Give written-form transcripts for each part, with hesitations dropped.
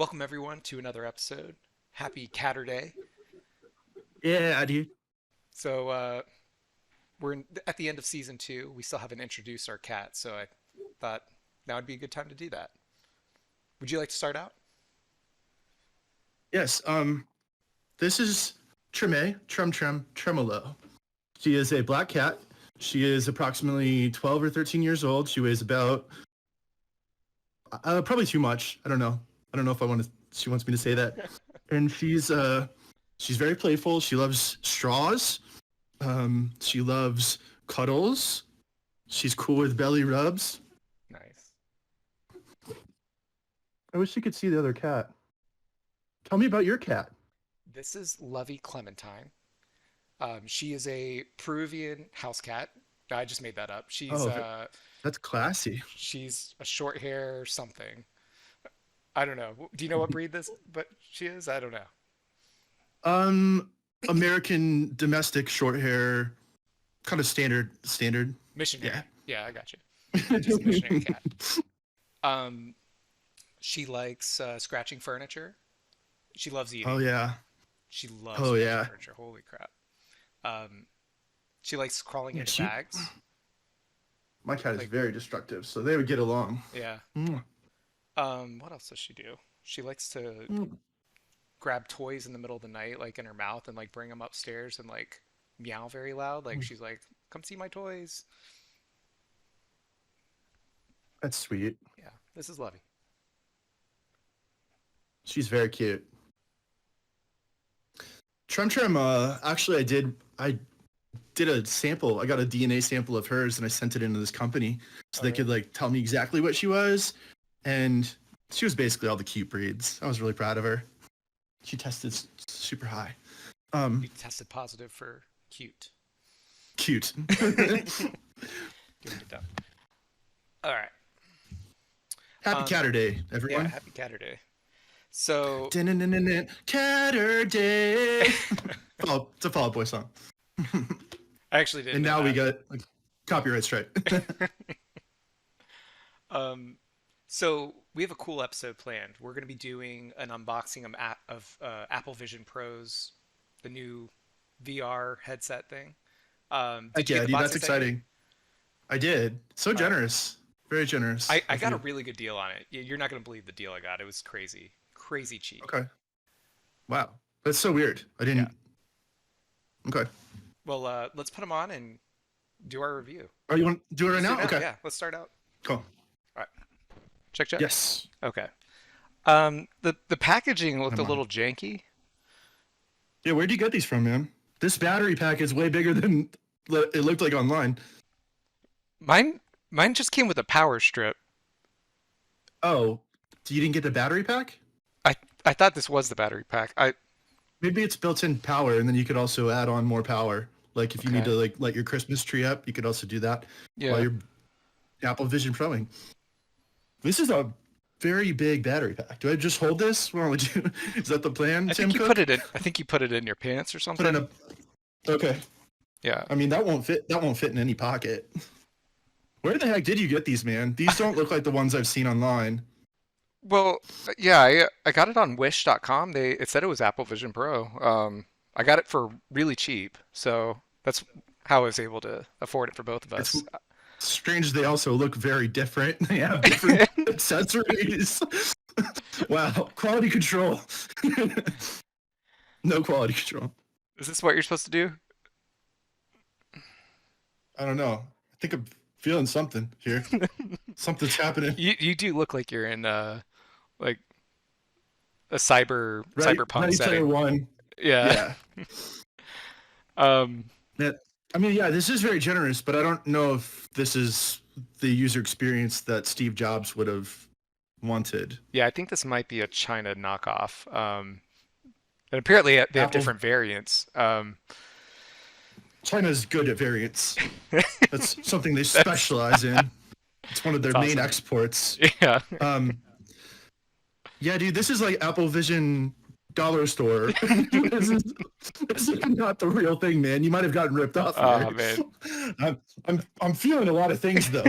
Welcome everyone to another episode. Happy Caturday. Yeah, dude. So we're at the end of season 2. We still haven't introduced our cat, so I thought now would be a good time to do that. Would you like to start out? Yes. This is Trem Trem, Tremolo. She is a black cat. She is approximately 12 or 13 years old. She weighs about probably too much. I don't know. I don't know if she wants me to say that. And she's very playful. She loves straws. She loves cuddles. She's cool with belly rubs. Nice. I wish you could see the other cat. Tell me about your cat. This is Lovey Clementine. She is a Peruvian house cat. I just made that up. That's classy. She's a short hair something. I don't know. Do you know what breed but she is? I don't know. American domestic short hair, kind of standard. Missionary. Yeah, I got you. Just a missionary cat. She likes scratching furniture. She loves eating. Oh yeah. She loves furniture. Holy crap. She likes crawling into bags. My cat is very destructive, so they would get along. Yeah. What else does she do? She likes to grab toys in the middle of the night, like in her mouth, and like bring them upstairs and like meow very loud. Like she's like, "Come see my toys." That's sweet. Yeah, this is Lovey. She's very cute. Trem Trem, actually I did a sample. I got a DNA sample of hers and I sent it into this company so they could like tell me exactly what she was. And she was basically all the cute breeds. I was really proud of her. She tested super high. You tested positive for cute. Cute. Getting it done. All right. Happy Caturday, everyone. Yeah, happy Caturday. So Caturday. Oh, it's a Fall Out Boy song. I actually didn't. And now we got a copyright strike. So we have a cool episode planned. We're going to be doing an unboxing of Apple Vision Pro's, the new VR headset thing. Did you get the box that's exciting. I did. So generous. Very generous. I got a really good deal on it. You're not going to believe the deal I got. It was crazy. Crazy cheap. Okay. Wow. That's so weird. I didn't. Yeah. Okay. Well, let's put them on and do our review. Oh, you want to do it right now? Okay. Yeah, let's start out. Cool. All right. Check. Yes. Okay. The packaging looked a little janky. Yeah, where'd you get these from, man? This battery pack is way bigger than it looked like online. Mine just came with a power strip. Oh, you didn't get the battery pack? I thought this was the battery pack. Maybe it's built-in power, and then you could also add on more power. Like if you need to like light your Christmas tree up, you could also do that while you're Apple Vision Proing. This is a very big battery pack. Do I just hold this? What would you? Is that the plan, I Tim think you Cook? put it in. I think you put it in your pants or something. Okay. Yeah. I mean that won't fit in any pocket. Where the heck did you get these, man? These don't look like the ones I've seen online. Well, yeah, I got it on Wish.com. It said it was Apple Vision Pro. I got it for really cheap, so that's how I was able to afford it for both of us. It's strange. They also look very different. They have different accessories. Wow, quality control. No quality control. Is this what you're supposed to do? I don't know. I think I'm feeling something here. Something's happening. You do look like you're in like a cyberpunk setting. One. Yeah. I mean, yeah, this is very generous, but I don't know if this is the user experience that Steve Jobs would have wanted. Yeah, I think this might be a China knockoff. And apparently they have different variants. China's good at variants. That's something they specialize in. It's one of their main exports. Yeah. Yeah, dude, this is like Apple Vision dollar store. this is not the real thing, man. You might have gotten ripped off. Oh man. I'm feeling a lot of things though.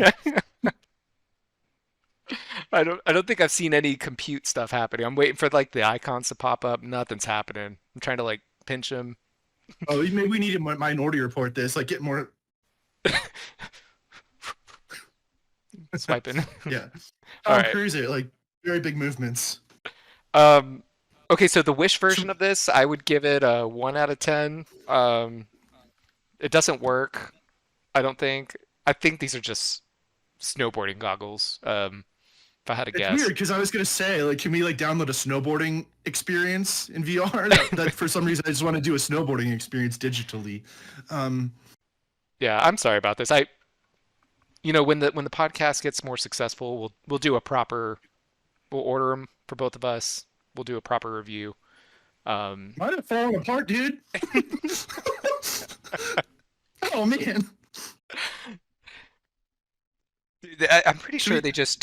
I don't think I've seen any compute stuff happening. I'm waiting for like the icons to pop up. Nothing's happening. I'm trying to like pinch them, Oh, maybe we need a Minority Report this, like get more. swiping. Yeah, All Tom right. Cruise, like very big movements. Um, okay, so the Wish So, version of this, I would give it a 1 out of 10. It doesn't work, I don't think. I think these are just snowboarding goggles. If I had to it's weird guess. because I was gonna say, like, can we like download a snowboarding experience in VR? That for some reason I just want to do a snowboarding experience digitally. Um, Yeah, I'm sorry about this. When the podcast gets more successful, we'll do a proper. We'll order them for both of us. We'll do a proper review. Um, Might have fallen apart, dude. Oh man. I'm pretty Should sure we? they just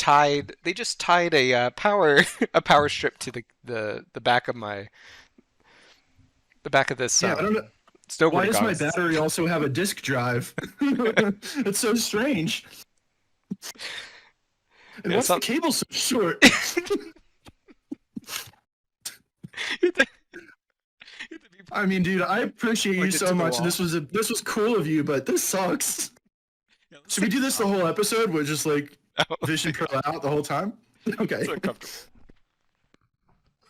tied a power a power strip to the back of this Yeah, I don't know. Why snowboarding does my goggles. battery also have a disk drive? It's so strange. And Yeah, what's the some cable so short? I mean, dude, I appreciate you Plugged it so to the much, and wall. this was cool of you, but this sucks. Yeah, let's Should we take do this this the off. whole episode with just like Oh, Vision Pro out the whole time? Okay. it's uncomfortable.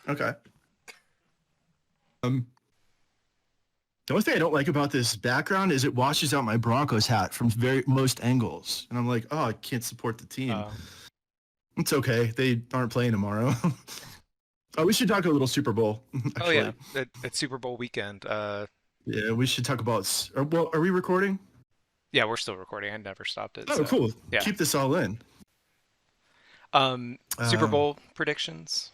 Okay. Um, the only thing I don't like about this background is it washes out my Broncos hat from very most angles, and I'm like, oh, I can't support the team. Uh, It's okay. They aren't playing tomorrow. Oh, we should talk a little Super Bowl, oh yeah, actually. it's Super Bowl weekend. Yeah, we should talk about. Well, are we recording? Yeah, we're still recording. I never stopped it, Oh, so cool. yeah. Keep this all in. Super Uh, Bowl predictions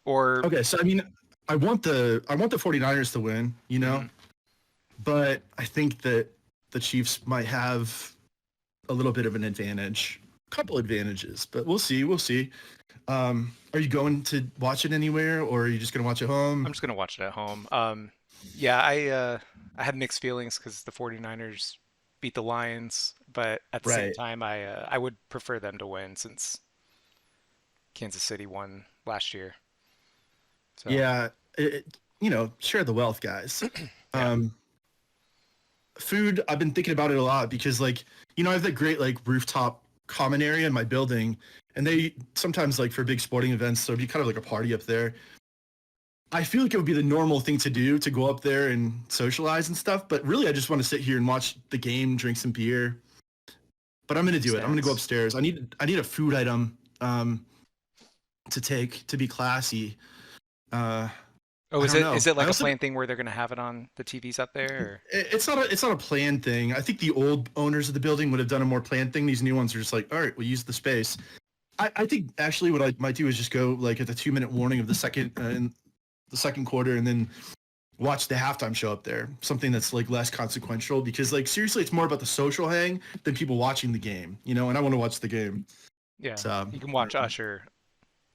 or okay, so I mean, I want the 49ers to win, mhm. but I think that the Chiefs might have a little bit of an advantage, a couple advantages, but we'll see. We'll see. Are you going to watch it anywhere, or are you just gonna watch it I'm home? just gonna watch it at home. Yeah, I have mixed feelings because the 49ers beat the Lions, but at the same Right. time, I would prefer them to win since Kansas City won last year. So Yeah. Share the wealth, guys. yeah, Um, food, I've been thinking about it a lot because like, I have that great like rooftop common area in my building, and they sometimes like for big sporting events, so it'd be kind of like a party up there. I feel like it would be the normal thing to do to go up there and socialize and stuff, but really I just want to sit here and watch the game, drink some beer. But I'm gonna do it. I'm gonna go snacks. upstairs. I need a food item to take to be classy. Uh Oh, I is don't it know. is it I like a also planned thing where they're gonna have it on the TVs up there? Or? it's not a planned thing. I think the old owners of the building would have done a more planned thing. These new ones are just like, all right, we'll use the space. I think actually what I might do is just go like at the 2 minute warning of the second in the second quarter, and then watch the halftime show up there. Something that's like less consequential because like seriously, it's more about the social hang than people watching the game. And I want to watch the game. Yeah, So you can I watch don't know. Usher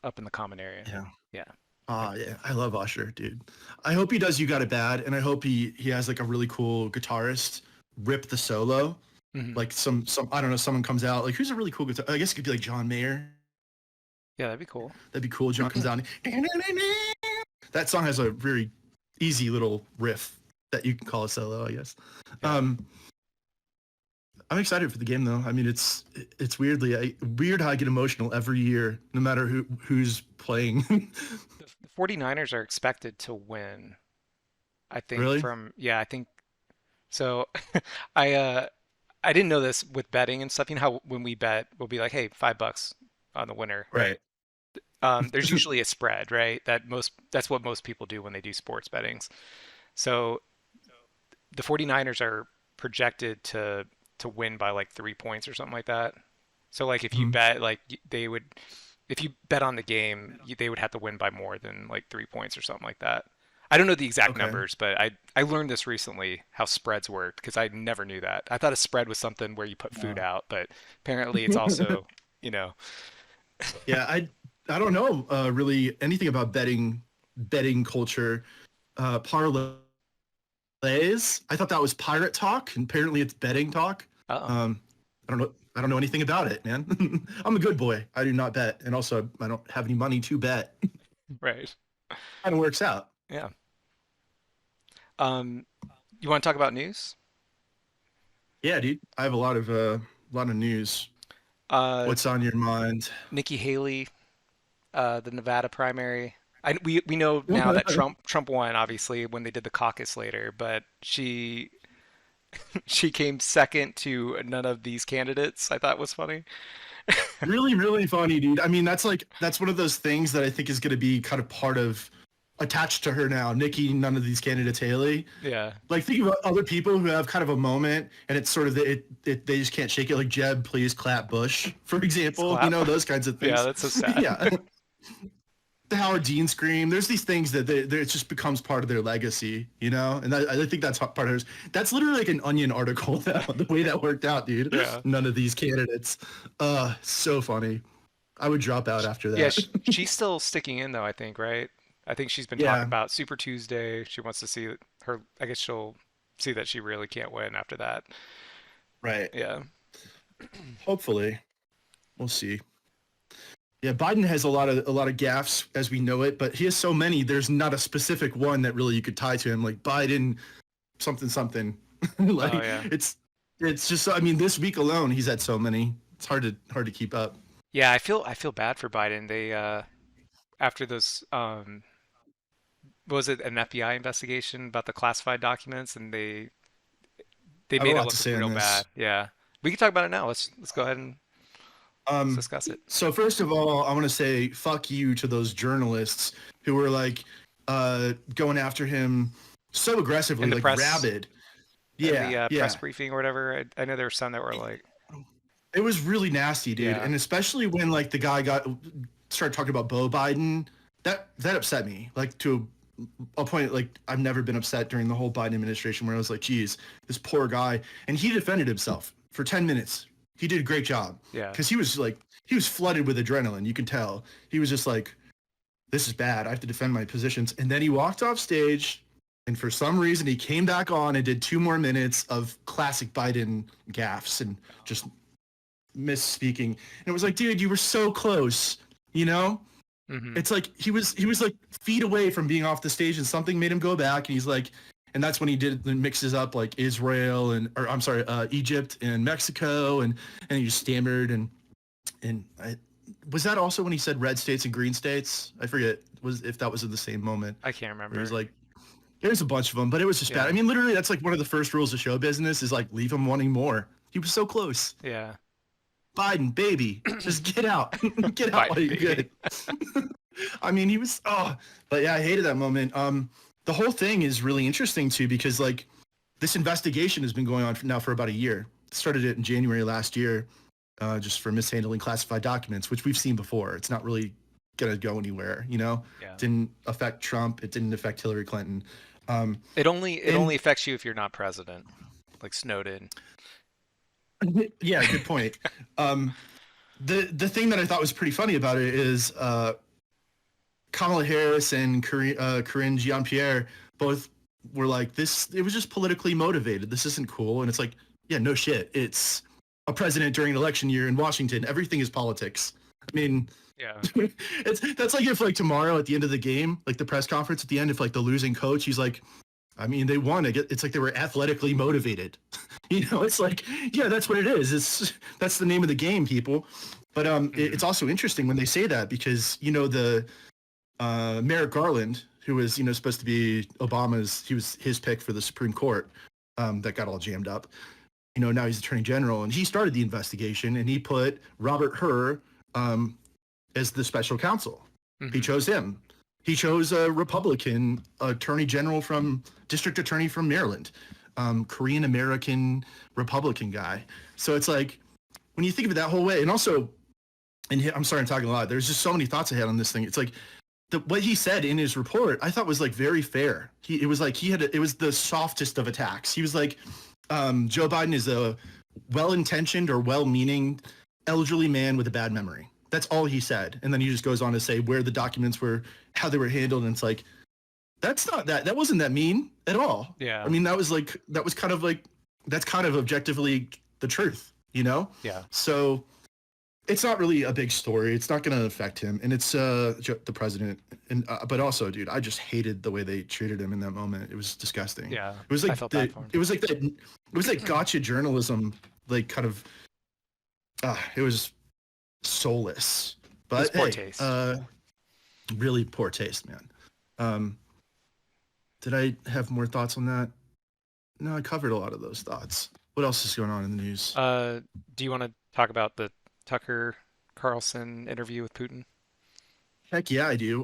up in the common area. Yeah. Yeah. Yeah, I love Usher, dude. I hope he does "You Got It Bad," and I hope he has like a really cool guitarist rip the solo. Hmm. Like some I don't know, someone comes out like who's a really cool guitar. I guess it could be like John Mayer. Yeah, that'd be cool. That'd be cool. John comes out and that song has a very easy little riff that you can call a solo, I guess. Yeah. Um, I'm excited for the game though. I mean, it's weird how I get emotional every year, no matter who's playing. The 49ers are expected to win. I think Really? I think so. I I didn't know this with betting and stuff. You know how when we bet, we'll be like, hey, $5 on the winner, right? Right. There's usually a spread, right? That's what most people do when they do sports bettings. So the 49ers are projected to win by like 3 points or something like that. So like if you Mhm. bet like they would if you bet on the game, they would have to win by more than like 3 points or something like that. I don't know the exact Okay. numbers, but I learned this recently how spreads worked because I never knew that. I thought a spread was something where you put food Uh, out, but apparently it's also, you know, yeah, I don't know really anything about betting culture. Parlays. I thought that was pirate talk, and apparently it's betting talk. oh, Um, I don't know. I don't know anything about it, man. I'm a good boy. I do not bet, and also I don't have any money to bet. Right. Kind of works out. Yeah. Um, you want to talk about news? Yeah, dude. I have a lot of news. Uh, What's on your mind? Nikki Haley, the Nevada primary. We know now that Trump won, obviously, when they did the caucus later, but she came second to none of these candidates. I thought was funny. Really, really funny, dude. I mean, that's one of those things that I think is going to be kind of part of attached to her now. Nikki, none of these candidates, Haley. Yeah. Like, think about other people who have kind of a moment, and it's sort of they just can't shake it. Like Jeb, please clap Bush, for example. Clap. You know, those kinds of things. Yeah, that's so sad. Yeah. The Howard Dean scream. There's these things that it just becomes part of their legacy, you know. And I think that's part of hers. That's literally like an Onion article. The way that worked out, dude. Yeah. None of these candidates. So funny. I would drop out after that. Yeah, she's still sticking in though, I think, right? I think she's been talking Yeah. about Super Tuesday. She wants to see her, I guess she'll see that she really can't win after that. Right. Yeah. Hopefully, we'll see. Yeah, Biden has a lot of gaffes as we know it, but he has so many. There's not a specific one that really you could tie to him, like Biden, something something. Like Oh yeah. it's just. I mean, this week alone, he's had so many. It's hard to keep up. Yeah, I feel bad for Biden. They after those what was it, an FBI investigation about the classified documents, and they I have a made it lot to look say on real this. bad. Yeah. We can talk about it now. Let's go ahead and let's Um, discuss it. so first of all, I want to say fuck you to those journalists who were like going after him so aggressively, In the like press rabid. in Yeah, the yeah. press briefing or whatever, I know there were some that were like, It was really nasty, dude. yeah. And especially when like the guy started talking about Beau Biden, that upset me. Like to a point, like I've never been upset during the whole Biden administration where I was like, geez, this poor guy. And he defended himself for 10 minutes. He did a great job. Yeah. Because he was flooded with adrenaline. You can tell. He was just like, this is bad. I have to defend my positions. And then he walked off stage, and for some reason he came back on and did 2 more minutes of classic Biden gaffes and just misspeaking. And it was like, dude, you were so close, you know? Hmm. It's like he was like feet away from being off the stage, and something made him go back, and he's like, and that's when he did the mixes up like Israel or I'm sorry, Egypt and Mexico, and he just stammered, and was that also when he said red states and green states? I forget if that was in the same moment. I can't It was remember. like there's a bunch of them, but it was just bad. Yeah. I mean, literally, that's like one of the first rules of show business is like leave him wanting more. He was so close. Yeah. Biden, baby, just get out, get out Biden, while you're baby. good. I mean, he was but yeah, I hated that moment. The whole thing is really interesting too because like this investigation has been going on now for about a year. Started it in January last year, just for mishandling classified documents, which we've seen before. It's not really gonna go anywhere, you know. Yeah. Didn't affect Trump. It didn't affect Hillary Clinton. It And only affects you if you're not president, like Snowden. yeah, good point. The thing that I thought was pretty funny about it is Kamala Harris and Corinne Jean-Pierre both were like, this, it was just politically motivated. This isn't cool. And it's like, yeah, no shit. It's a president during an election year in Washington. Everything is politics. I mean, Yeah. that's like if like tomorrow at the end of the game, like the press conference at the end, if like the losing coach, he's like, I mean, they won. It's like they were athletically motivated. You know, it's like, yeah, that's what it is. That's the name of the game, people. But it's also interesting when they say that because, you know, the Merrick Garland, who was, you know, supposed to be he was his pick for the Supreme Court, that got all jammed up. You know, now he's Attorney General, and he started the investigation, and he put Robert Hur as the special counsel. Mhm. He chose him. He chose a Republican district attorney from Maryland, Korean American Republican guy. So it's like when you think of it that whole way, and also, I'm sorry, I'm talking a lot. There's just so many thoughts I had on this thing. It's like what he said in his report, I thought was like very fair. It was the softest of attacks. He was like, Joe Biden is a well-intentioned or well-meaning elderly man with a bad memory. That's all he said. And then he just goes on to say where the documents were, how they were handled. And it's like, that wasn't that mean at all. Yeah. I mean, that's kind of objectively the truth. you know? Yeah. So it's not really a big story. It's not going to affect him. And it's the president. And but also, dude, I just hated the way they treated him in that moment. It was disgusting. Yeah. It was I like felt bad for him. it was like that. It was like gotcha journalism, like kind of. It was soulless. But It was poor hey, taste. really poor taste, man. Did I have more thoughts on that? No, I covered a lot of those thoughts. What else is going on in the news? Do you want to talk about the Tucker Carlson interview with Putin? Heck yeah, I do.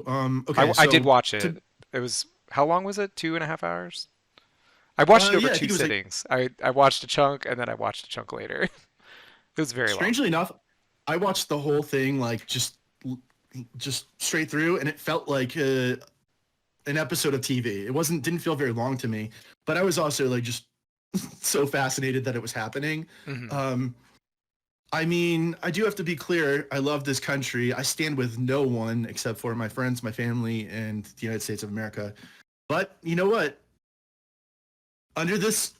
Okay, I did so watch to it. It was, how long was it? 2.5 hours? I watched it over yeah, I two think it was like sittings. I watched a chunk and then I watched a chunk later. It was very long. strangely enough, I watched the whole thing like just straight through, and it felt like an episode of TV. It didn't feel very long to me, but I was also like just so fascinated that it was happening. Hmm. Um, I mean, I do have to be clear. I love this country. I stand with no one except for my friends, my family, and the United States of America. But you know what? Under this,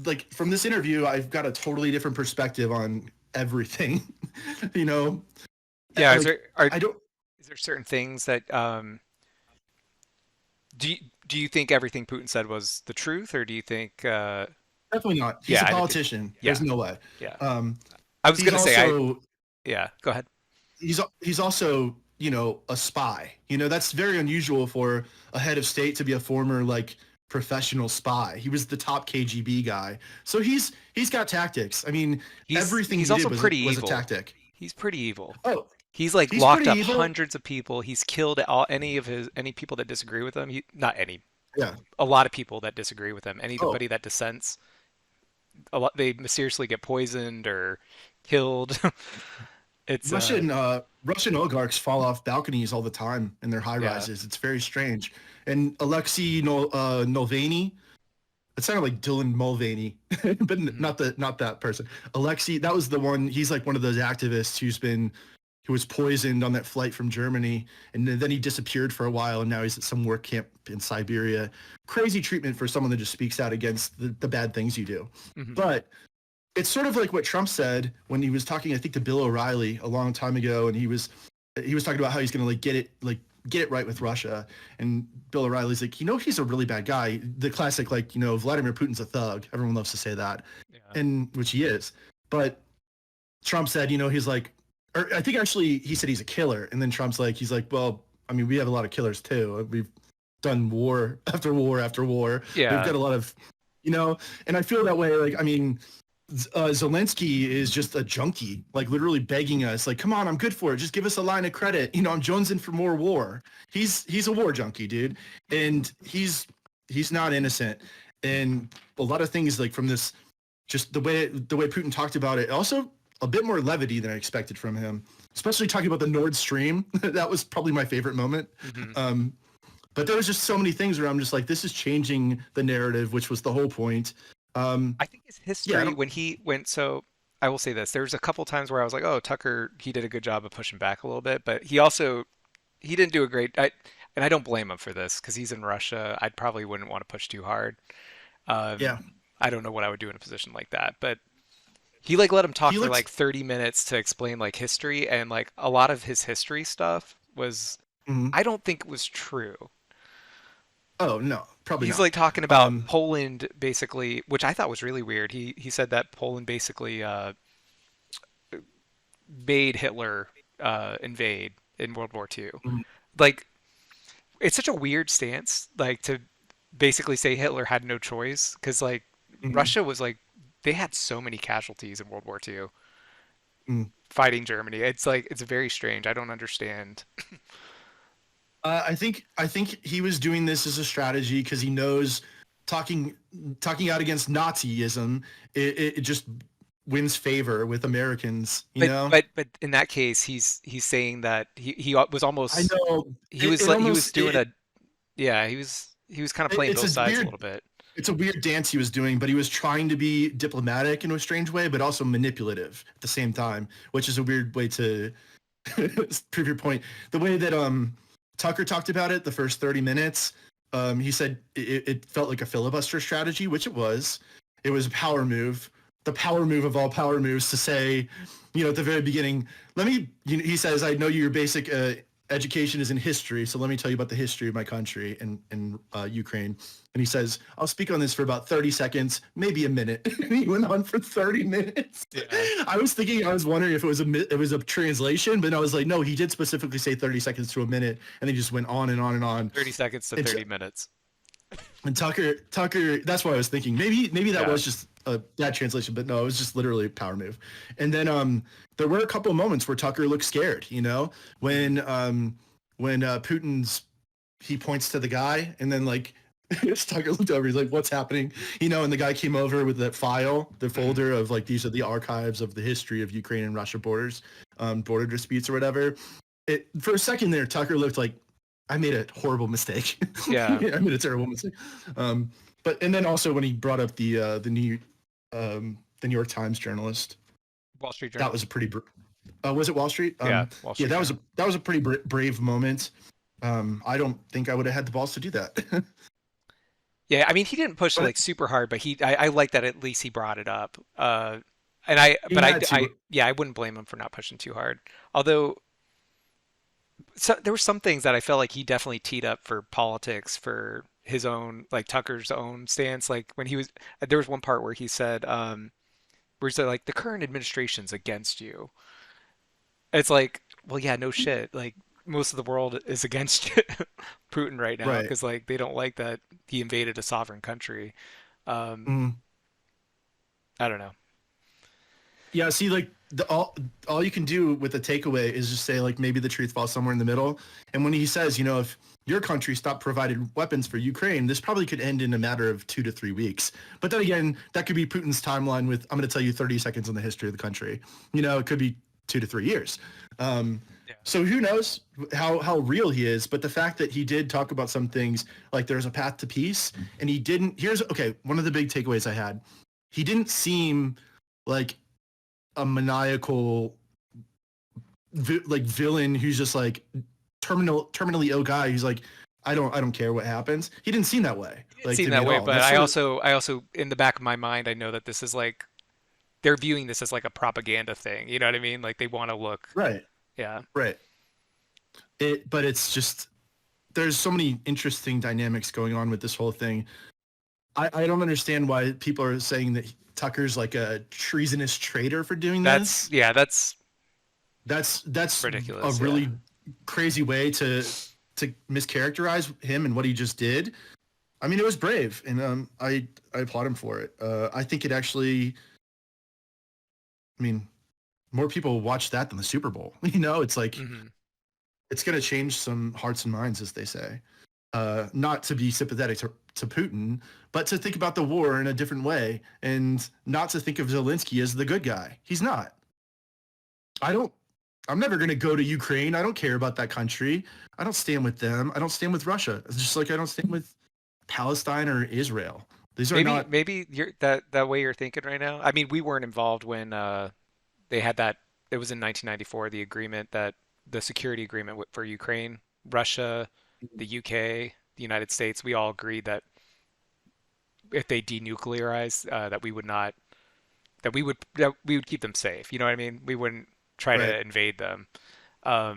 like from this interview, I've got a totally different perspective on everything. you know, Yeah, like I don't is there certain things that do you think everything Putin said was the truth, or do you think definitely not. He's yeah, a I did, politician. yeah, There's no way. yeah. Um, I was he's gonna say I also yeah, go ahead. he's also a spy. That's very unusual for a head of state to be a former like professional spy. He was the top KGB guy, so he's got tactics. I mean, everything He's he did also was pretty was a evil. tactic. He's pretty evil. Oh, He's like he's locked pretty up evil. hundreds of people. He's killed any people that disagree with him. Not any, Yeah. a lot of people that disagree with him. Oh, Anybody that dissents, a lot they mysteriously get poisoned or killed. It's Russian oligarchs fall off balconies all the time in their high yeah. rises. It's very strange. And Alexei Navalny, it sounded like Dylan Mulvaney, but Mhm. not that person. Alexei, that was the one. He's like one of those activists who was poisoned on that flight from Germany, and then he disappeared for a while, and now he's at some work camp in Siberia. Crazy treatment for someone that just speaks out against the bad things you do. Mhm. But it's sort of like what Trump said when he was talking, I think, to Bill O'Reilly a long time ago, and he was talking about how he's going to get it right with Russia. And Bill O'Reilly's like, he's a really bad guy. The classic, like, Vladimir Putin's a thug. Everyone loves to say that, Yeah. and which he is. But Trump said, he's like, or I think actually he said he's a killer, and then Trump's like, he's like, well, I mean, we have a lot of killers too. We've done war after war after war. We've Yeah. got a lot of, and I feel that way. Like, I mean, Zelensky is just a junkie, like literally begging us, like, come on, I'm good for it. Just give us a line of credit. I'm jonesing for more war. He's a war junkie, dude, and he's not innocent. And a lot of things like from this, just the way Putin talked about it, also a bit more levity than I expected from him, especially talking about the Nord Stream. That was probably my favorite moment. Mhm. But there was just so many things where I'm just like, this is changing the narrative, which was the whole point. I think his Yeah, I history don't, when he went so I will say this. There was a couple times where I was like, "Oh, Tucker, he did a good job of pushing back a little bit," but he didn't do a great and I don't blame him for this because he's in Russia. I probably wouldn't want to push too hard. yeah. I don't know what I would do in a position like that, but he like let him talk He for looks. like 30 minutes to explain like history and like a lot of his history stuff was Mhm. I don't think was true. Oh no, probably He's not. like talking about Um, Poland basically, which I thought was really weird. He said that Poland basically made Hitler invade in World War II. mhm, Like it's such a weird stance, like to basically say Hitler had no choice because like mhm, Russia was like they had so many casualties in World War II mhm. fighting Germany. It's like it's very strange. I don't understand. I think he was doing this as a strategy because he knows talking talking out against Nazism, it just wins favor with Americans. But in that case, he's saying that he was I almost know he was it like he was almost doing a yeah he was kind of playing it's both a sides a weird little bit. it's a weird dance he was doing, but he was trying to be diplomatic in a strange way, but also manipulative at the same time, which is a weird way to prove your point. The way that Tucker talked about it, the first 30 minutes, he said it felt like a filibuster strategy, which it was. It was a power move. the power move of all power moves to say, at the very beginning, he says, I know your basic education is in history, so let me tell you about the history of my country and Ukraine. And he says, I'll speak on this for about 30 seconds, maybe a minute. And he went on for 30 minutes. Yeah. I was wondering if it was a translation, but I was like, no, he did specifically say 30 seconds to a minute, and he just went on and on and on. 30 seconds to 30 minutes. And Tucker, that's what I was thinking. Maybe that was just a bad translation, but no, it was just literally a power move. And then there were a couple of moments where Tucker looked scared, when he points to the guy, and then like Tucker looked over, he's like, what's happening? And the guy came over with that file, the folder of like, these are the archives of the history of Ukraine and Russia border disputes or whatever. For a second there, Tucker looked like, I made a horrible mistake. Yeah. I made a terrible mistake. And then also when he brought up the New York Times journalist, Wall Street Journal. That was a pretty was it Wall Street? Wall Street. Yeah, that was a pretty brave moment. I don't think I would have had the balls to do that. Yeah, I mean, he didn't push like super hard, but I like that at least he brought it up. I wouldn't blame him for not pushing too hard. Although there were some things that I felt like he definitely teed up for politics for his own, like Tucker's own stance. Like when there was one part where he said, like the current administration's against you. It's like, well, yeah, no shit. Like most of the world is against Putin right now because like they don't like that he invaded a sovereign country. I don't know. Yeah, see, like all you can do with a takeaway is just say like maybe the truth falls somewhere in the middle. And when he says, if your country stopped providing weapons for Ukraine, this probably could end in a matter of 2 to 3 weeks. But then again, that could be Putin's timeline with, I'm going to tell you 30 seconds on the history of the country. It could be 2 to 3 years. So who knows how real he is, but the fact that he did talk about some things like there's a path to peace and he didn't, one of the big takeaways I had, he didn't seem like a maniacal villain who's just like terminally ill guy who's like, I don't care what happens. He didn't seem that way. But I also in the back of my mind I know that this is like they're viewing this as like a propaganda thing. You know what I mean? Like they want to look right. Yeah. Right. But it's just there's so many interesting dynamics going on with this whole thing. I don't understand why people are saying that Tucker's like a treasonous traitor for doing this. That's ridiculous. A really crazy way to mischaracterize him and what he just did. I mean, it was brave, and I applaud him for it. I think it actually. I mean, more people watch that than the Super Bowl. It's like it's going to change some hearts and minds, as they say. Not to be sympathetic to Putin, but to think about the war in a different way and not to think of Zelensky as the good guy. He's not. I'm never going to go to Ukraine. I don't care about that country. I don't stand with them. I don't stand with Russia. It's just like I don't stand with Palestine or Israel. These are maybe you're that way you're thinking right now. I mean, we weren't involved when they had that. It was in 1994, the security agreement for Ukraine, Russia, the UK, the United States. We all agreed that if they denuclearize, that we would keep them safe. You know what I mean? We wouldn't try to invade them. I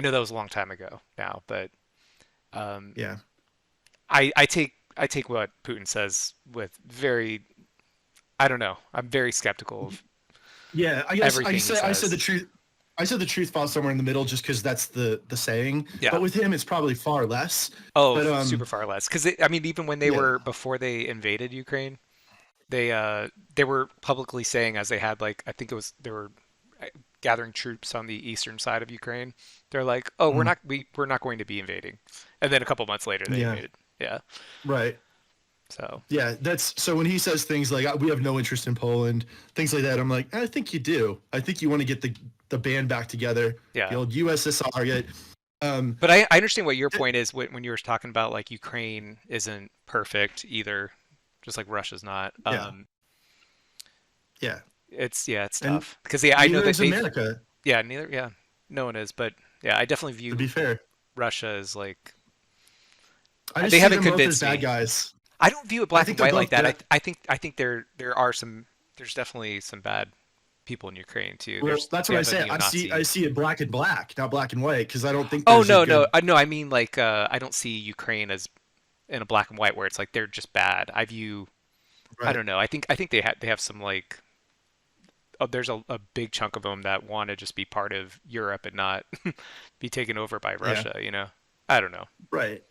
know that was a long time ago now, but yeah, I take what Putin says with I don't know. I'm very skeptical of. Yeah, I guess I said the truth. I said the truth falls somewhere in the middle just because that's the saying. Yeah. But with him, it's probably far less. Oh, but, super far less. Because I mean, even when they were before they invaded Ukraine, they were publicly saying as they had like they were gathering troops on the eastern side of Ukraine. They're like, oh, we're not going to be invading, and then a couple months later they invaded. Yeah. Right. So yeah, so when he says things like we have no interest in Poland, things like that, I'm like, I think you do. I think you want to get the band back together. Yeah. The old USSR. But I understand what your point is when you were talking about like Ukraine isn't perfect either, just like Russia's not. It's tough because I know that America. Yeah, no one is, but yeah, I definitely view. To be fair, Russia as like. They haven't convinced me. Bad guys. I don't view it black and white like that. I think there are some there's definitely some bad people in Ukraine too. Well, that's We what I have a say. I neo-Nazi. see it black and black, not black and white, because I don't think Oh there's a no, no, good. no. I mean like I don't see Ukraine as in a black and white where it's like they're just bad. I Right. don't know. I think they have some like there's a big chunk of them that want to just be part of Europe and not be taken over by Yeah. Russia, you know. I don't know. Right.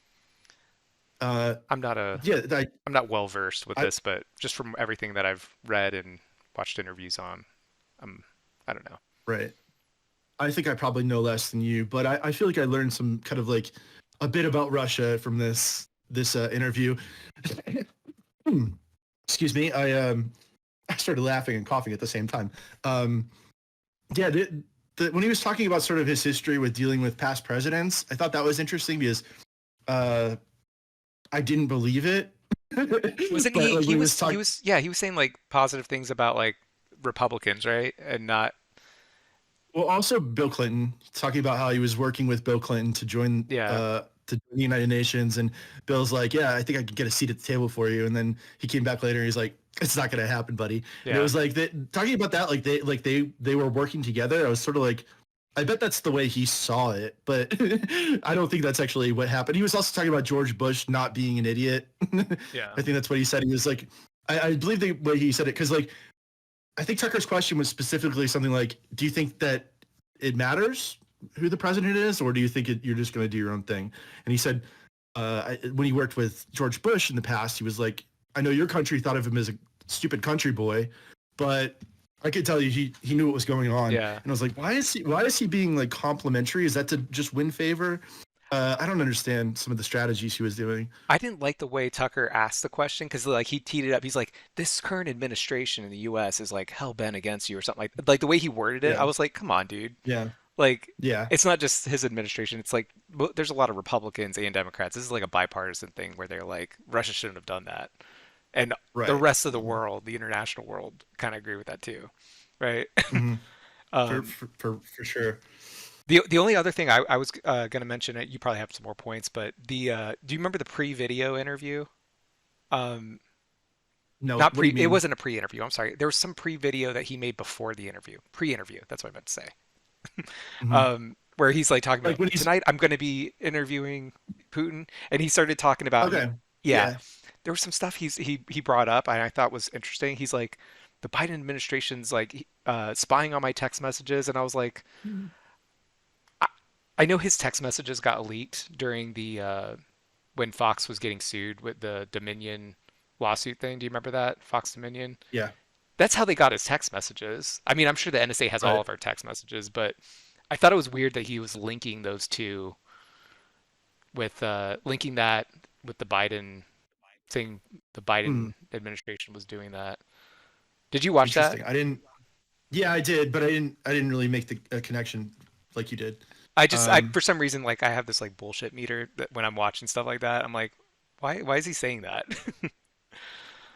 Uh, I'm not a yeah. I'm not well versed with I this, but just from everything that I've read and watched interviews on, I'm I don't know. right. I think I probably know less than you, but I feel like I learned some kind of like a bit about Russia from this interview. Excuse me. I started laughing and coughing at the same time. Um, yeah, when he was talking about sort of his history with dealing with past presidents, I thought that was interesting because uh, I didn't believe it. Wasn't But like when he was he talking, was yeah, he was saying like positive things about like Republicans, right? And not well, also Bill Clinton talking about how he was working with Bill Clinton yeah. to join the United Nations, and Bill's like, "Yeah, I think I could get a seat at the table for you." And then he came back later, and he's like, "It's not going to happen, buddy." And it Yeah. was like talking about that, they were working together. I was sort of like, I bet that's the way he saw it, but I don't think that's actually what happened. He was also talking about George Bush not being an idiot. Yeah. I think that's what he said. He was like, I believe the way he said it, because like I think Tucker's question was specifically something like, do you think that it matters who the president is, or do you think you're just going to do your own thing? And he said, when he worked with George Bush in the past, he was like, I know your country thought of him as a stupid country boy, but I could tell you he knew what was going on. Yeah. And I was like, why is he being like complimentary? Is that to just win favor? I don't understand some of the strategies he was doing. I didn't like the way Tucker asked the question because like he teed it up. He's like, "This current administration in the U.S. is like hell bent against you" or something like the way he worded it. I Yeah, was like, "Come on, dude! yeah, Like, yeah. it's not just his administration. It's like there's a lot of Republicans and Democrats. This is like a bipartisan thing where they're like, Russia shouldn't have done that, and the Right. rest of the world, the international world, kind of agree with that too, right?" Mm-hmm. For, Um, for for for sure. the only other thing I was going to mention, you probably have some more points, but do you remember the pre-video interview? Um, No, Not what do pre, you it mean? wasn't a pre-interview. I'm sorry. There was some pre-video that he made before the interview. Pre-interview. That's what I meant to say. Hmm. Where he's like talking Like about when he's tonight I'm going to be interviewing Putin, and he started talking about, okay. yeah, Yeah. there was some stuff he brought up and I thought was interesting. He's like, the Biden administration's like spying on my text messages, and I was like, I, I know his text messages got leaked during the when Fox was getting sued with the Dominion lawsuit thing. Do you remember that? Fox Dominion? Yeah. That's how they got his text messages. I mean, I'm sure the NSA has all Right. of our text messages, but I thought it was weird that he was linking those two with linking that with the Biden saying the Hmm. Biden administration was doing that. Did you watch that? Interesting. I didn't. Yeah, I did, but I didn't really make the connection like you did. I Um. for some reason like I have this like bullshit meter that when I'm watching stuff like that, I'm like, why is he saying that?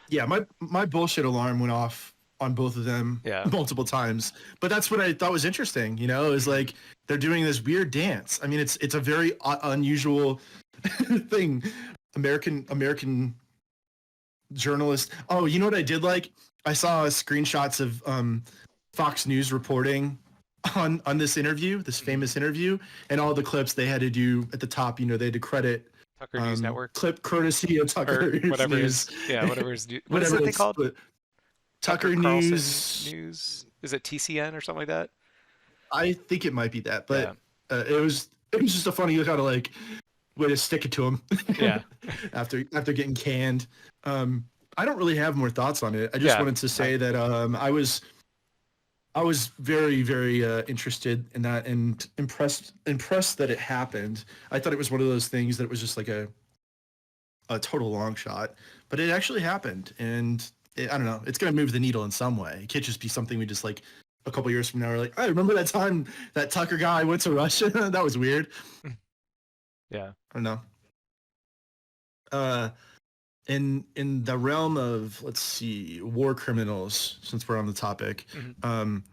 Yeah, my bullshit alarm went off on both of them Yeah. multiple times. But that's what I thought was interesting. Is Hmm. like they're doing this weird dance. I mean, it's a very unusual thing. American journalist. Oh, you know what I did like? I saw screenshots of Fox News reporting on this interview, this Hmm. famous interview, and all the clips they had to do at the top. They had to credit Tucker News Network clip courtesy of or Tucker whatever News, his yeah whatever his what is whatever that thing it's called? but Tucker Tucker Carlson News. News. Is it TCN or something like that? I think it might be that, Yeah. but it was just a funny kind of like way to stick it to him Yeah. after getting canned. I don't really have more thoughts on it. I just Yeah. wanted to say that I was very very interested in that and impressed that it happened. I thought it was one of those things that was just like a total long shot, but it actually happened, and I don't know. It's gonna move the needle in some way. It can't just be something we just like a couple years from now we're like, I remember that time that Tucker guy went to Russia. That was weird. Yeah. I don't know. Uh, in the realm of, let's see, war criminals, since we're on the topic, Hmm. um,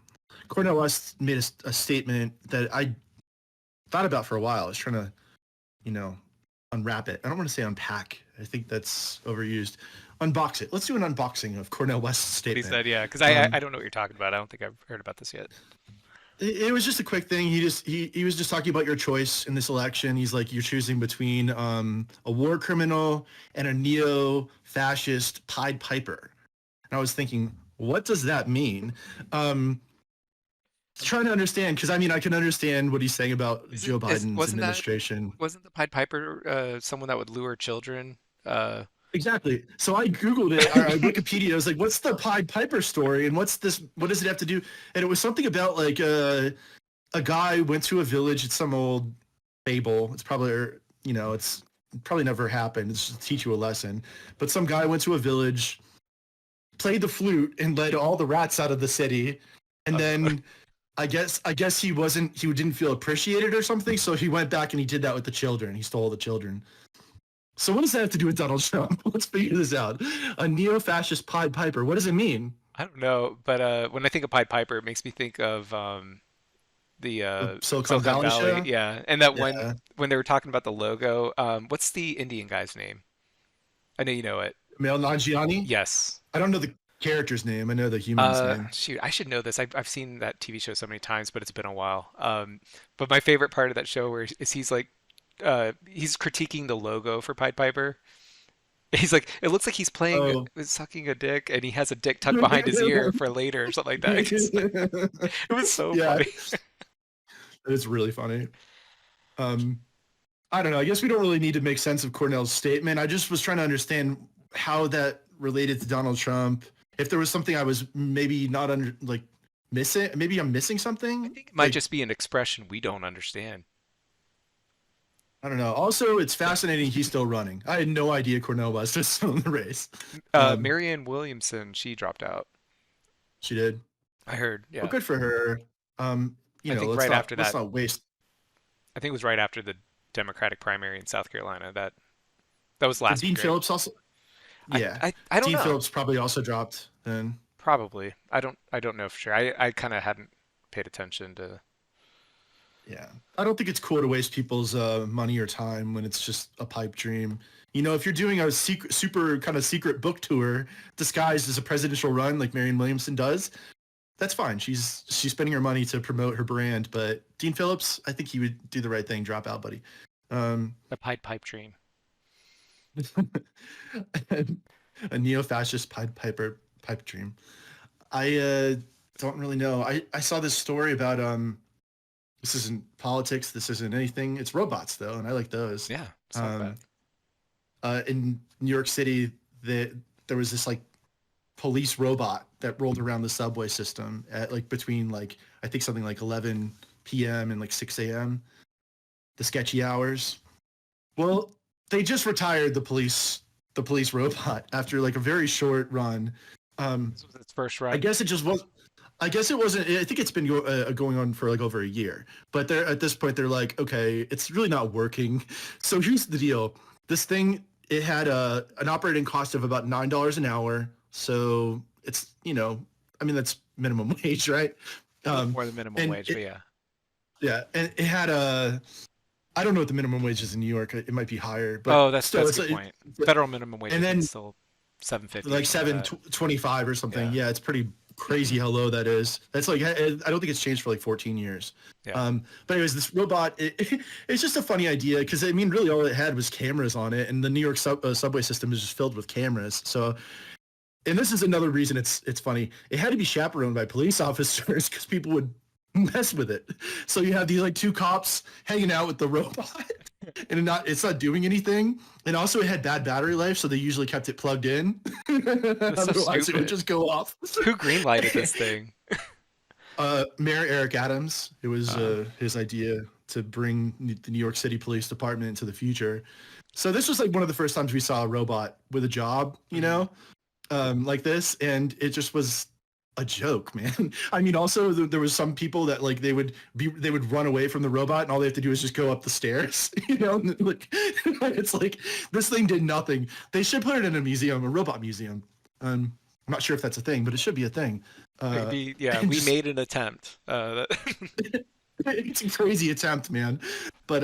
Cornell West made a statement that I thought about for a while. I was trying to, you know, unwrap it. I don't want to say unpack. I think that's overused. Unbox it. Let's do an unboxing of Cornell West's What he statement. said, yeah, because I don't know what you're talking about. I don't think I've heard about this yet. It was just a quick thing. He was just talking about your choice in this election. He's like, you're choosing between a war criminal and a neo-fascist Pied Piper. And I was thinking, what does that mean? Trying to understand, because I mean, I can understand what he's saying about Joe Biden's administration. Wasn't the Pied Piper someone that would lure children? Exactly. So I Googled it, or Wikipedia. I was like, what's the Pied Piper story? And what's this? What does it have to do? And it was something about like a guy went to a village. It's some old fable. It's probably, it's probably never happened. It's just to teach you a lesson. But some guy went to a village, played the flute, and led all the rats out of the city. And then I guess he didn't feel appreciated or something. So he went back and he did that with the children. He stole the children. So what does that have to do with Donald Trump? Let's figure this out. A neo-fascist Pied Piper. What does it mean? I don't know, but when I think of Pied Piper, it makes me think of the The Silicon Silicon Valley Valley. show? Yeah, and that Yeah. when they were talking about the logo, what's the Indian guy's name? I know you know it. Mel Nanjiani? Yes. I don't know the character's name. I know the human's name. Shoot, I should know this. I've seen that TV show so many times, but it's been a while. But my favorite part of that show where is he's like, he's critiquing the logo for Pied Piper. He's like, it looks like he's playing, Oh. sucking a dick, and he has a dick tucked behind his ear for later or something like that. It was so Yeah, funny. it's really funny. I don't know. I guess we don't really need to make sense of Cornell's statement. I just was trying to understand how that related to Donald Trump. If there was something I was maybe not missing, maybe I'm missing I something. think it might just be an expression we don't understand. I don't know. Also, it's fascinating he's still running. I had no idea Cornell West was still in the race. Marianne Williamson, she dropped out. She did. I heard, Well, yeah. good for her. I think Let's right not after let's that, not waste. I think it was right after the Democratic primary in South Carolina. That was Did last Dean week, right? Phillips also? Yeah, I don't Dean know. Phillips probably also dropped. Then Probably. I don't know for sure. I kind of hadn't paid attention to. yeah, I don't think it's cool to waste people's money or time when it's just a pipe dream. If you're doing a super kind of secret book tour disguised as a presidential run like Marianne Williamson does, that's fine. She's spending her money to promote her brand. But Dean Phillips, I think he would do the right thing. Drop out, buddy. The Pied Dream. A neo-fascist pipe dream. I don't really know. I saw this story about this isn't politics. This isn't anything. It's robots though, and I like those. Yeah, it's not bad. In New York City, there was this like police robot that rolled around the subway system at like between like I think something like 11 p.m. and like 6 a.m. the sketchy hours. Well, they just retired the police robot after like a very short run. This was its first run. I guess it just was. I guess it wasn't. I think it's been going on for like over a year. But they're at this point they're like, okay, it's really not working. So here's the deal. This thing it had an operating cost of about $9 an hour. So it's I mean that's minimum wage, right? More than minimum wage, but yeah. Yeah, and it had I don't know what the minimum wage is in New York. It might be higher, but Oh, that's still, a it's good like, point. Federal minimum wage and then is still 7.50. like something like that. 7.25 or something. Yeah. Yeah, it's pretty crazy how low that is. That's like I don't think it's changed for like 14 years. Yeah. But anyways, this robot it's just a funny idea because I mean really all it had was cameras on it, and the New York subway system is just filled with cameras. So. And this is another reason it's funny. It had to be chaperoned by police officers because people would mess with it. So you have these like two cops hanging out with the robot, and it's not doing anything. And also it had bad battery life, so they usually kept it plugged in. That's so Otherwise it would stupid. just go off. Who greenlighted this thing? Mayor Eric Adams. It was Uh, his idea to bring the New York City Police Department into the future. So this was like one of the first times we saw a robot with a job, like this, and it just was a joke, man. I mean, also there was some people that like they would run away from the robot, and all they have to do is just go up the stairs, and, like it's like this thing did nothing. They should put it in a museum, a robot museum. I'm not sure if that's a thing, but it should be a thing. maybe, yeah, we made an attempt. It's a crazy attempt, man. But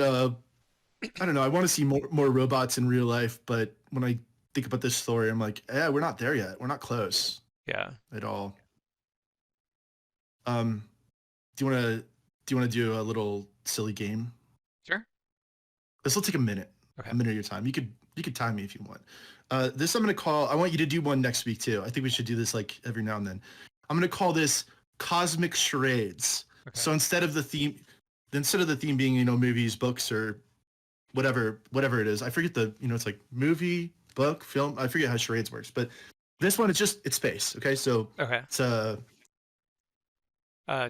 I don't know. I want to see more robots in real life, but when I think about this story, I'm like, we're not there yet. We're not close Yeah. at all. Um, do you want to do a little silly game? Sure. This will take Okay. a minute of your time. You could time me if you want. This I'm gonna call. I want you to do one next week too. I think we should do this like every now and then. I'm gonna call this Cosmic Charades. Okay. So instead of the theme being movies, books, or whatever it is, I forget it's like movie, book, film. I forget how charades works, but this one it's space. Okay, so Okay. it's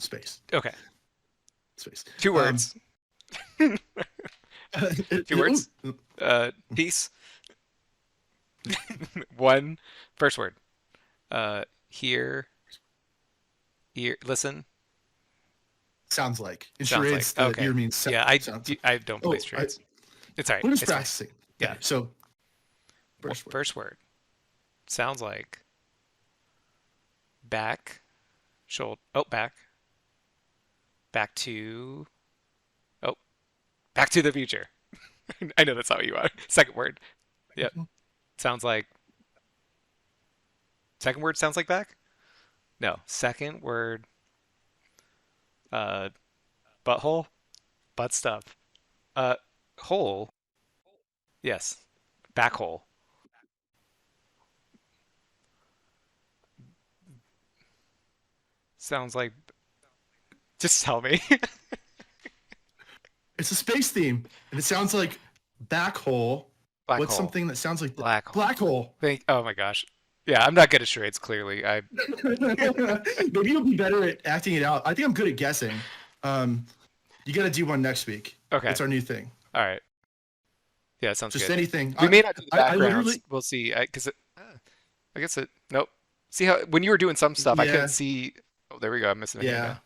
space. Okay. Space. 2 words. 2 words. Peace. One. First word. Hear. Ear. Listen. Sounds like in Sounds charades. like. The Okay. ear means Yeah, sounds. I don't play charades. It's all right. We're just It's fine. practicing. Yeah. Okay, so First word. Sounds like back. Shoulder. Oh, back. Back to. Oh, Back to the Future. I know that's not what you want. Second word. Yep. Sounds like. Second word sounds like back? No. Second word. Uh, Butthole. Butt stuff. Uh, Hole. Yes. Back hole. Sounds like. Just tell me. it's a space theme, and it sounds like back hole. Black What's hole. something that sounds like Black hole. black hole? Oh my gosh. Yeah, I'm not good at charades, clearly. Maybe you'll be better at acting it out. I think I'm good at guessing. You got to do one next week. Okay. It's our new thing. All right. Yeah, sounds Just good. anything. We may not do the I backgrounds. literally. We'll see. Because I guess it. Nope. See how when you were doing some stuff, I Yeah. couldn't see. Oh, there we go. I'm missing a hand Yeah. now.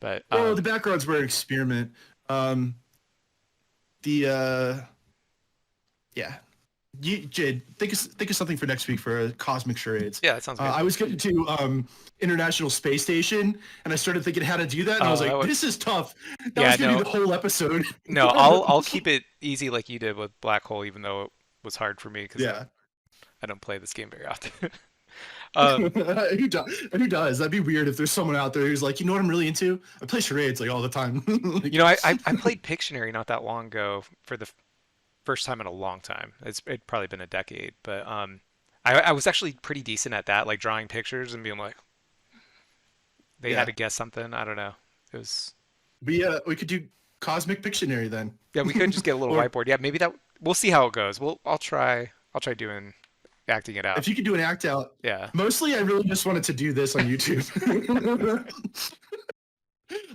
But Well, the backgrounds were an experiment. Yeah. Jade, think of something for next week for a cosmic charades. yeah, that sounds good. I was getting to International Space Station, and I started thinking how to do that, and I was like, "This is tough." That was gonna be the whole episode. No, I'll keep it easy like you did with Black Hole, even though it was hard for me because Yeah. I don't play this game very often. Who does? That'd be weird if there's someone out there who's like, you know what I'm really into? I play charades like all the time. You know, I played Pictionary not that long ago for the first time in a long time. It'd probably been a decade, but I was actually pretty decent at that, like drawing pictures and being like, they had to guess something. I don't know. It was. We could do Cosmic Pictionary then. Yeah, we could just get a little whiteboard. Yeah, maybe that. We'll see how it goes. I'll try doing acting it out. If you could do an act out. Yeah. Mostly, I really just wanted to do this on YouTube.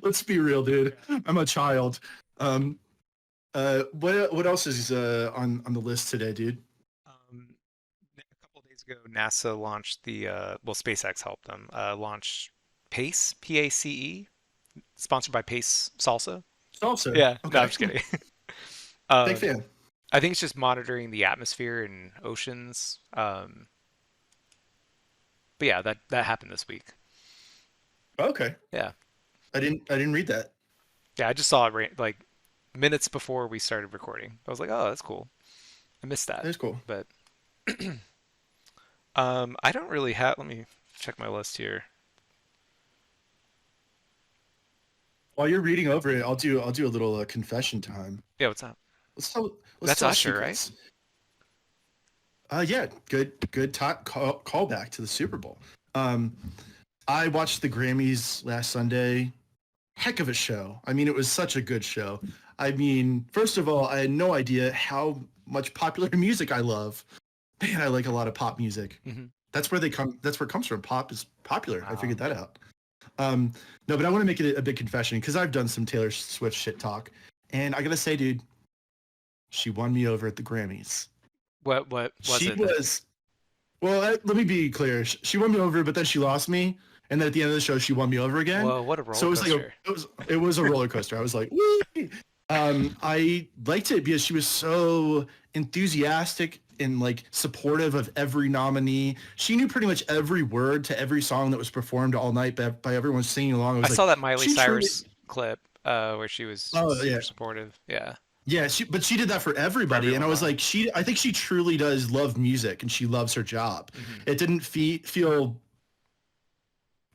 Let's be real, dude. I'm a child. What else is on the list today, dude? A couple of days ago, NASA launched SpaceX helped them launch PACE, PACE, sponsored by PACE Salsa. Salsa. Yeah, Okay. no, I'm just kidding. Big fan. I think it's just monitoring the atmosphere and oceans. But yeah, that happened this week. Okay. Yeah. I didn't read that. Yeah, I just saw it like minutes before we started recording. I was like, oh, that's cool. I missed that. That's cool. But I don't really have. Let me check my list here. While you're reading over it, I'll do a little confession time. Yeah, what's up? Let's That's tell Usher, secrets. Yeah, good call back to the Super Bowl. I watched the Grammys last Sunday. Heck of a show. I mean, it was such a good show. I mean, first of all, I had no idea how much popular music I love. Man, I like a lot of pop music. Mm-hmm. That's where it comes from. Pop is popular. Wow. I figured that out. No, but I want to make it a big confession because I've done some Taylor Swift shit talk, and I gotta say, dude, she won me over at the Grammys. What was She it? was. Well, let me be clear. She won me over, but then she lost me, and then at the end of the show, she won me over again. Whoa, what a roller So it was coaster. it was a roller coaster. I was like, whee! I liked it because she was so enthusiastic and like supportive of every nominee. She knew pretty much every word to every song that was performed all night by everyone singing along. I saw that Miley she Cyrus clip where she was Oh, super yeah. supportive. Yeah. Yeah, but she did that for For everybody, and I everyone was live. like, I think she truly does love music, and she loves her job. Hmm. It didn't feel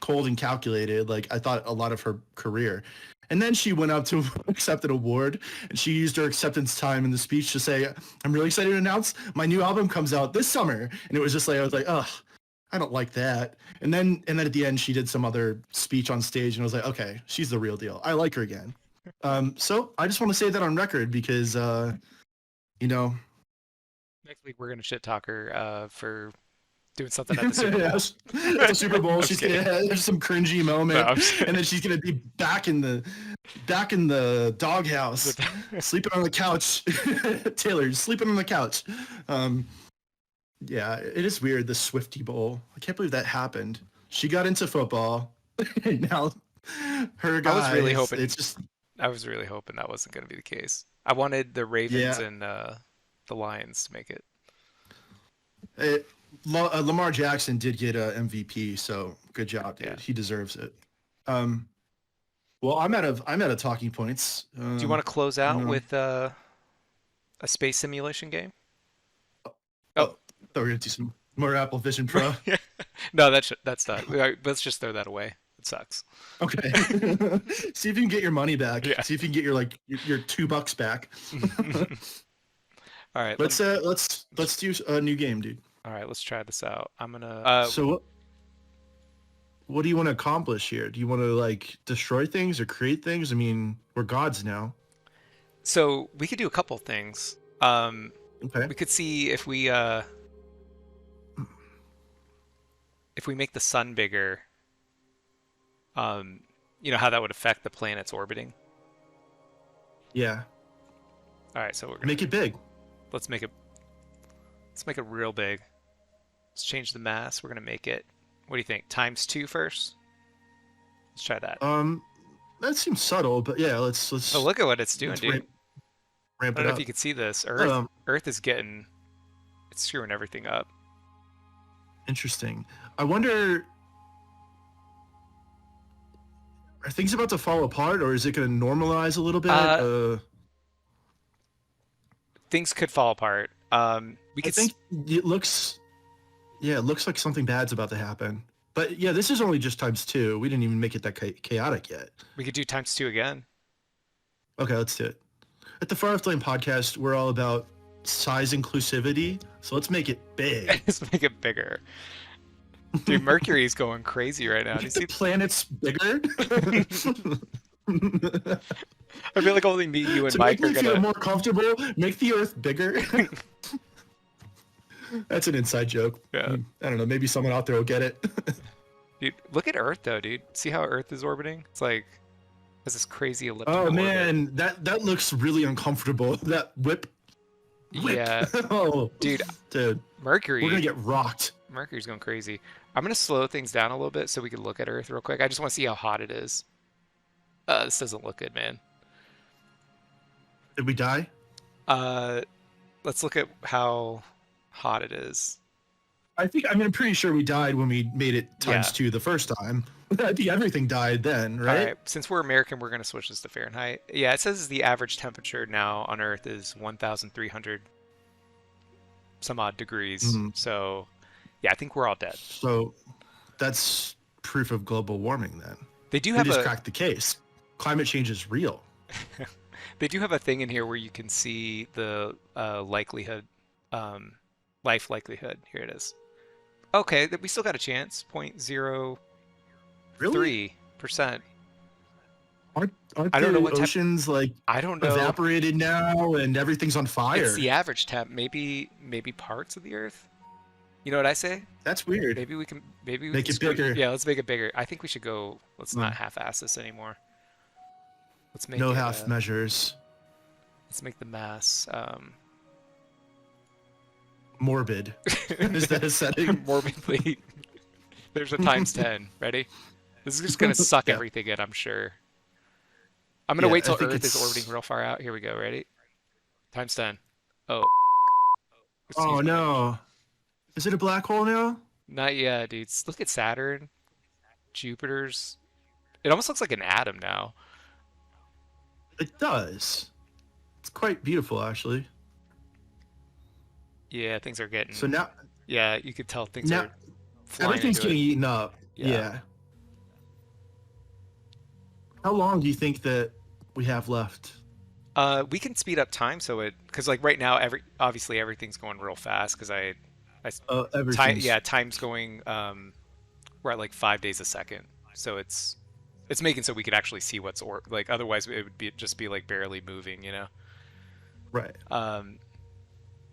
cold and calculated like I thought a lot of her career. And then she went up to accept an award, and she used her acceptance time in the speech to say, "I'm really excited to announce my new album comes out this summer." And it was just like I was like, "Ugh, I don't like that." And then at the end, she did some other speech on stage, and I was like, "Okay, she's the real deal. I like her again." So I just want to say that on record because you know, Next week we're gonna shit talk her for doing something at the Super Bowl. yes, at the Super Bowl, I'm just she's kidding. gonna there's some cringy No, moment, I'm just and kidding. then she's gonna be back in the doghouse, sleeping on the couch. Taylor sleeping on the couch. Um, yeah, it is weird. The Swifty Bowl. I can't believe that happened. She got into football, and now her I was really guys. hoping It's just I was really hoping that wasn't gonna be the case. I wanted the Ravens yeah. and the Lions to make it. It, Lamar Jackson did get a MVP, so good job, Yeah. dude. He deserves it. Um, well, I'm out of talking points. Do you want to close You out know, with a space simulation game? Oh, oh, thought we were gonna do some more Apple Vision Pro. no, that's not. Let's just throw that away. It sucks. Okay. See if you can get your money back. Yeah. See if you can get your $2 back. All right. Let's do a new game, dude. All right. Let's try this out. I'm gonna. So what do you want to accomplish here? Do you want to like destroy things or create things? I mean, we're gods now. So we could do a couple things. Okay. We could see if we make the sun bigger. You know how that would affect the planets orbiting. Yeah. All right. So we're gonna Make it big. let's make it let's make it real big. Let's change the mass. We're gonna make it. What do you think? Times 2 first. Let's try that. That seems subtle, but yeah, Oh, look at what it's doing, let's dude. ramp I don't it know if up. you can see this. Um, Earth is getting, it's screwing everything up. Interesting. I wonder, are things about to fall apart, or is it going to normalize a little bit? Things could fall apart. We I could think it looks, yeah, it looks like something bad's about to happen. But yeah, this is only just times 2. We didn't even make it that chaotic yet. we could do times 2 again. Okay, let's do it. At the Far Left Lane podcast, we're all about size inclusivity, so let's make it big. Let's make it bigger. Dude, Mercury's going crazy right now. Do you Make see? the planets bigger. I feel like only me, you, and To Mike make are me feel gonna. more comfortable, make the Earth bigger. That's an inside joke. Yeah. I don't know. Maybe someone out there will get it. Dude, look at Earth though, dude. See how Earth is orbiting? It's like has this crazy elliptical Oh orbit. man, that looks really uncomfortable. That whip. Yeah, Oh, dude. dude, Mercury. we're gonna get rocked. Mercury's going crazy. I'm gonna slow things down a little bit so we can look at Earth real quick. I just want to see how hot it is. This doesn't look good, man. Did we die? Uh, let's look at how hot it is. I'm pretty sure we died when we made it Yeah. times 2 the first time. I think everything died then, All right? right, since we're American, we're gonna switch this to Fahrenheit. Yeah, it says the average temperature now on Earth is 1,300 some odd degrees. Mhm. So, yeah, I think we're all dead. So that's proof of global warming then. They do We have just a cracked the case. Climate change is real. they do have a thing in here where you can see the likelihood, life likelihood. Here it is. Okay, we still got a chance. 0.03%. Really? Aren't I don't know the what oceans like I don't know. evaporated now and everything's on fire? It's the average temp. Maybe parts of the Earth. You know what I say? That's weird. Maybe we can Make it bigger. Yeah, let's make it bigger. I think we should go. Let's Mm. not half-ass this anymore. Let's make No it, half measures. let's make the mass Morbid. Is that a setting? morbidly. There's a times 10. Ready? This is just gonna suck Yeah. everything in, I'm sure. I'm gonna Yeah, wait I till think Earth is it's- orbiting real far out. Here we go. Ready? Times 10. Oh. Oh Excuse me. no. Is it a black hole now? Not yet, dude. Look at Saturn, Jupiter's. It almost looks like an atom now. It does. It's quite beautiful, actually. Yeah, things are getting. So now, Yeah, you could tell things now are flying everything's into it. getting eaten up. Yeah. Yeah. How long do you think that we have left? We can speed up time so it because like right now obviously everything's going real fast because time Everything's yeah time's going we're at like 5 days a second so it's making so we could actually see what's or like otherwise it would be just be like barely moving, you know. right. Um,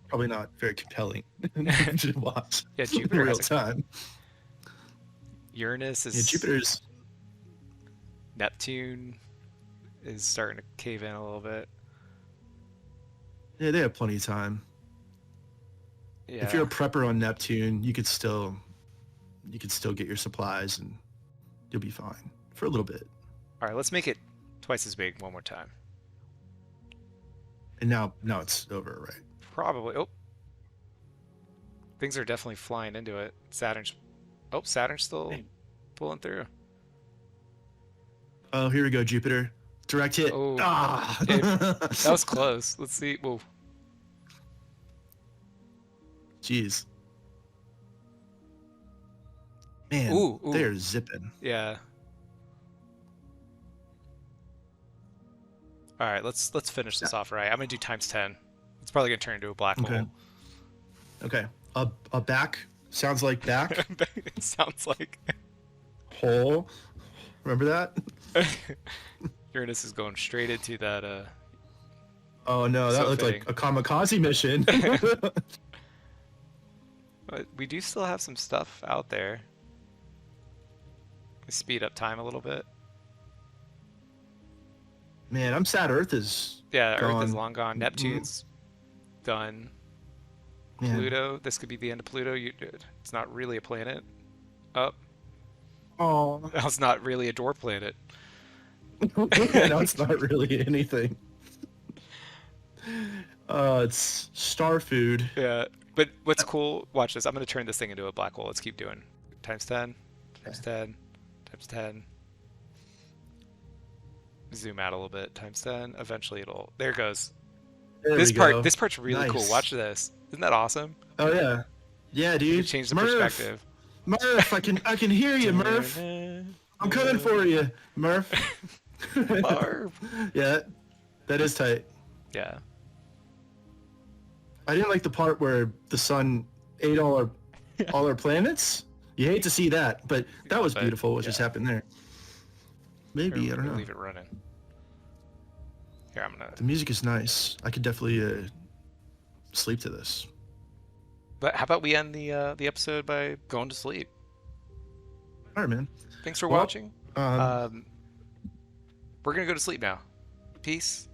Probably not very compelling to watch yeah, in Jupiter real has a time. Uranus Yeah, is Jupiter's. Neptune is starting to cave in a little bit. Yeah, they have plenty of time. If you're a Yeah. prepper on Neptune, you could still get your supplies and you'll be fine for a little bit. All right, let's make it twice as big one more time. And now it's over, right? Probably. Oh, things are definitely flying into it. Saturn's still Hey. pulling through. Oh, here we go, Jupiter. Direct hit. Oh, Ah. that was close. Let's see. Whoa. Jeez. Man, Ooh. they're zipping. Yeah. All right, let's finish this off right. I'm gonna do times 10. It's probably gonna turn into a black Okay. hole. Okay. A back sounds like back It sounds like hole. Remember that? Uranus is going straight into that. Oh no, that So looked fitting. like a kamikaze mission. But we do still have some stuff out there. Speed up time a little bit. Man, I'm sad Earth is Yeah, Earth is gone. long gone. Neptune's done. Man. Pluto. This could be the end of Pluto. It's not really a planet. Oh, Oh, it's not really a dwarf planet. no, it's not really anything. It's star food. Yeah, but what's cool? Watch this. I'm gonna turn this thing into a black hole. Let's keep doing. Times 10. Times 10. Times 10. Zoom out a little bit. Times 10. Eventually it'll. There it goes. There This we part. go. This part's really cool. Nice. Watch this. Isn't that awesome? Oh yeah, yeah, You dude. change the Murph, perspective. Murph, I can hear you, Murph. I'm coming for you, Murph. Barb. Yeah, that is tight. Yeah. I didn't like the part where the sun ate all our planets. You hate to see that, but that was But, beautiful. What just yeah. happened there? Maybe Here, I don't know. Leave it running. Here, I'm gonna. The music is nice. I could definitely sleep to this. But how about we end the episode by going to sleep? All right, man. Thanks for Well, watching. Um, We're gonna go to sleep now. Peace.